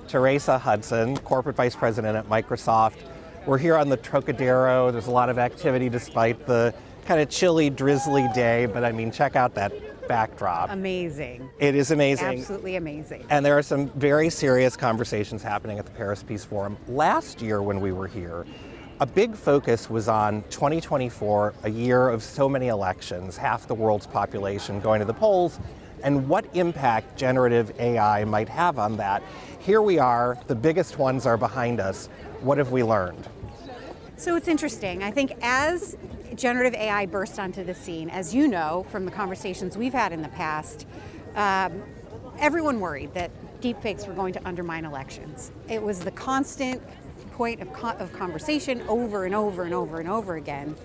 Teresa Hutson, Corporate Vice President at Microsoft. We're here on the Trocadero. There's a lot of activity despite the kind of chilly, drizzly day, but I mean, check out that backdrop. Amazing. It is amazing. Absolutely amazing. And there are some very serious conversations happening at the Paris Peace Forum. Last year when we were here, a big focus was on 2024, a year of so many elections, half the world's population going to the polls, and what impact generative AI might have on that. Here we are, the biggest ones are behind us. What have we learned? So it's interesting. I think as generative AI burst onto the scene, as you know from the conversations we've had in the past, everyone worried that deepfakes were going to undermine elections. It was the constant point of conversation over and over and over and over again.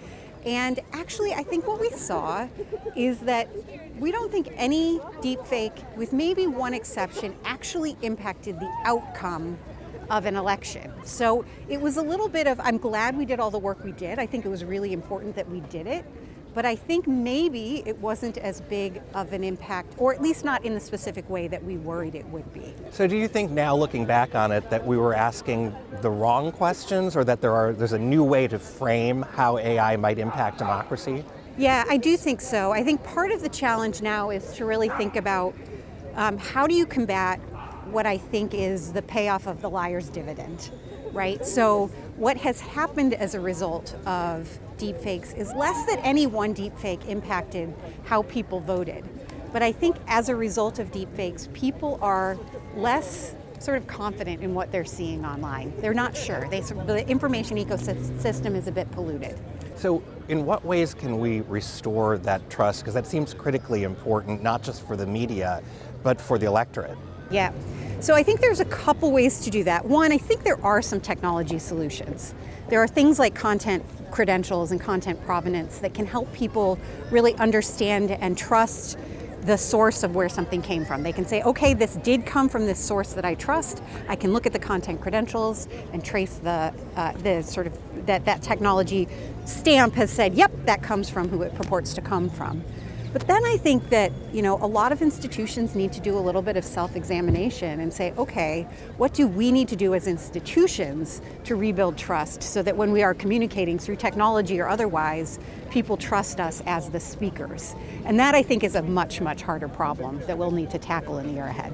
And actually, I think what we saw is that we don't think any deepfake, with maybe one exception, actually impacted the outcome of an election. So it was a little bit of, I'm glad we did all the work we did. I think it was really important that we did it. But I think maybe it wasn't as big of an impact, or at least not in the specific way that we worried it would be. So do you think now, looking back on it, that we were asking the wrong questions, or that there's a new way to frame how AI might impact democracy? Yeah, I do think so. I think part of the challenge now is to really think about how do you combat what I think is the payoff of the liar's dividend, right? So what has happened as a result of deepfakes is less that any one deepfake impacted how people voted. But I think as a result of deepfakes, people are less sort of confident in what they're seeing online. They're not sure. The information ecosystem is a bit polluted. So in what ways can we restore that trust? Because that seems critically important, not just for the media, but for the electorate. Yeah. So I think there's a couple ways to do that. One, I think there are some technology solutions. There are things like content credentials and content provenance that can help people really understand and trust the source of where something came from. They can say, okay, this did come from this source that I trust. I can look at the content credentials and trace the sort of that technology stamp has said, yep, that comes from who it purports to come from. But then I think that, a lot of institutions need to do a little bit of self-examination and say, okay, what do we need to do as institutions to rebuild trust so that when we are communicating through technology or otherwise, people trust us as the speakers? And that, I think, is a much, much harder problem that we'll need to tackle in the year ahead.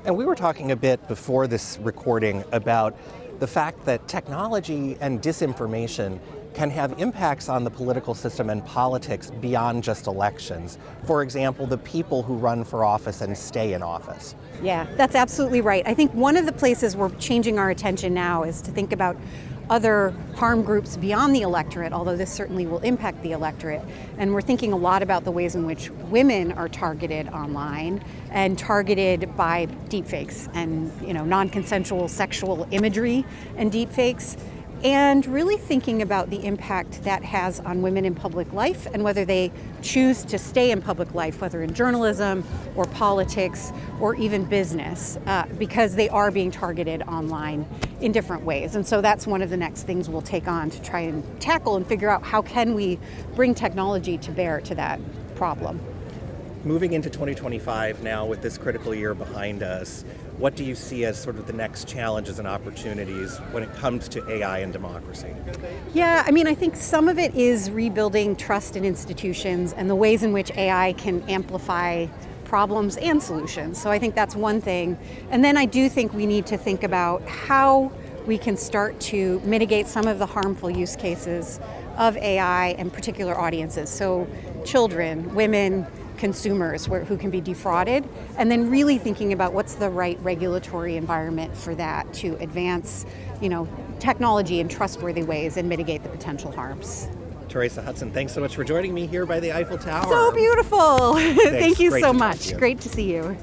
And we were talking a bit before this recording about the fact that technology and disinformation can have impacts on the political system and politics beyond just elections. For example, the people who run for office and stay in office. Yeah, that's absolutely right. I think one of the places we're changing our attention now is to think about other harm groups beyond the electorate, although this certainly will impact the electorate. And we're thinking a lot about the ways in which women are targeted online and targeted by deepfakes and non-consensual sexual imagery and deepfakes. And really thinking about the impact that has on women in public life and whether they choose to stay in public life, whether in journalism or politics or even business, because they are being targeted online in different ways. And so that's one of the next things we'll take on to try and tackle and figure out how can we bring technology to bear to that problem. Moving into 2025 now with this critical year behind us, what do you see as sort of the next challenges and opportunities when it comes to AI and democracy? Yeah, I think some of it is rebuilding trust in institutions and the ways in which AI can amplify problems and solutions. So I think that's one thing. And then I do think we need to think about how we can start to mitigate some of the harmful use cases of AI and particular audiences. So children, women, consumers who can be defrauded, and then really thinking about what's the right regulatory environment for that to advance, technology in trustworthy ways and mitigate the potential harms. Teresa Hutson, thanks so much for joining me here by the Eiffel Tower. So beautiful. Thank you so much. You. Great to see you.